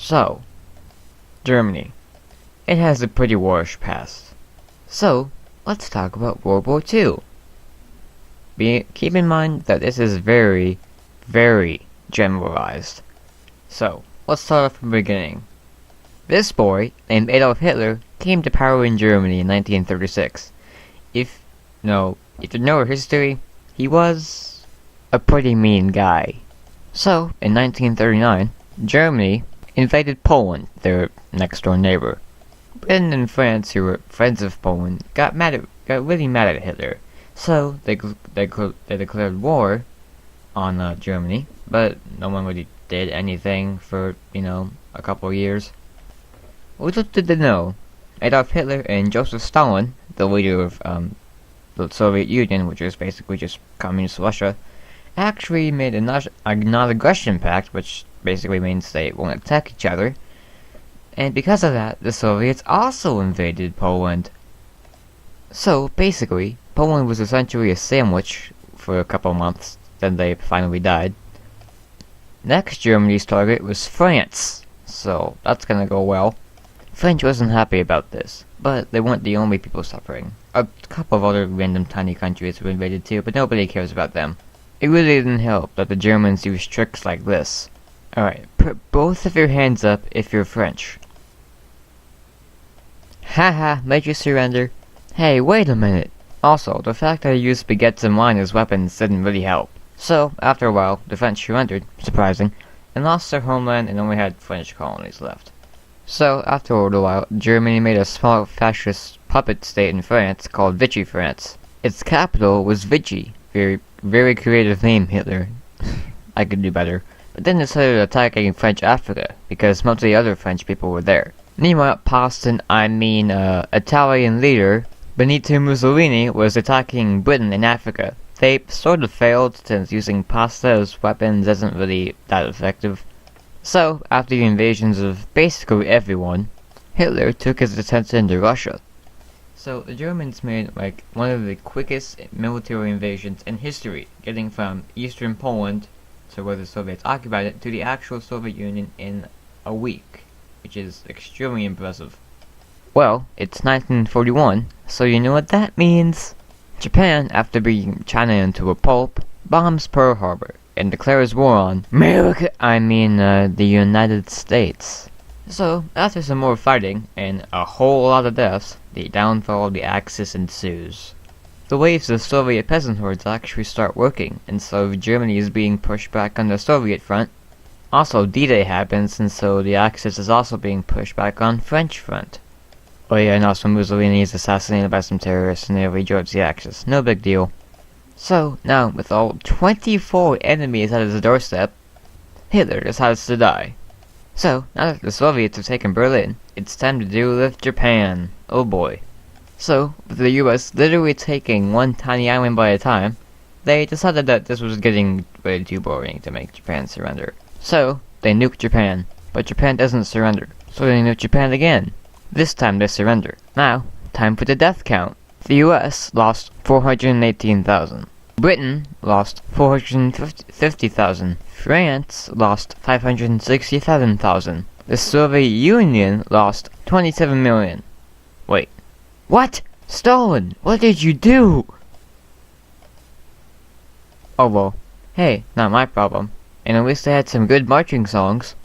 So, Germany. It has a pretty warish past. So, let's talk about World War II. Keep in mind that this is very, very generalized. So, let's start off from the beginning. This boy, named Adolf Hitler, came to power in Germany in 1936. If you know her history, he was a pretty mean guy. So, in 1939, Germany invaded Poland, their next-door neighbor. Britain and France, who were friends of Poland, got really mad at Hitler. So they declared war on Germany, but no one really did anything for a couple of years. Little did they know, Adolf Hitler and Joseph Stalin, the leader of the Soviet Union, which is basically just communist Russia, actually made a non-aggression pact, which basically means they won't attack each other. And because of that, the Soviets also invaded Poland. So basically, Poland was essentially a sandwich for a couple months, then they finally died. Next, Germany's target was France, so that's gonna go well. France wasn't happy about this, but they weren't the only people suffering. A couple of other random tiny countries were invaded too, but nobody cares about them. It really didn't help that the Germans used tricks like this. Alright, put both of your hands up if you're French. Haha, made you surrender. Hey, wait a minute. Also, the fact that I used baguettes and wine as weapons didn't really help. So, after a while, the French surrendered, surprising, and lost their homeland and only had French colonies left. So, after a little while, Germany made a small fascist puppet state in France called Vichy France. Its capital was Vichy. Very creative name, Hitler. I could do better. But then decided attacking French Africa, because most of the other French people were there. Meanwhile, Italian leader Benito Mussolini was attacking Britain in Africa. They sort of failed, since using pasta as weapons isn't really that effective. So, after the invasions of basically everyone, Hitler took his attention to Russia. So, the Germans made one of the quickest military invasions in history, getting from eastern Poland, so where the Soviets occupied it, to the actual Soviet Union in a week, which is extremely impressive. Well, it's 1941, so you know what that means. Japan, after beating China into a pulp, bombs Pearl Harbor and declares war on the United States. So, after some more fighting and a whole lot of deaths, the downfall of the Axis ensues. The waves of Soviet peasant hordes actually start working, and so Germany is being pushed back on the Soviet front. Also, D-Day happens, and so the Axis is also being pushed back on French front. Oh yeah, and also Mussolini is assassinated by some terrorists and nearly joins the Axis. No big deal. So, now, with all 24 enemies at his doorstep, Hitler decides to die. So, now that the Soviets have taken Berlin, it's time to deal with Japan. Oh boy. So, with the US literally taking one tiny island by a time, they decided that this was getting way too boring to make Japan surrender. So, they nuke Japan. But Japan doesn't surrender, so they nuke Japan again. This time they surrender. Now, time for the death count. The US lost 418,000. Britain lost 450,000. France lost 567,000. The Soviet Union lost 27 million. Wait. What? Stalin, what did you do? Oh well. Hey, not my problem. And at least they had some good marching songs.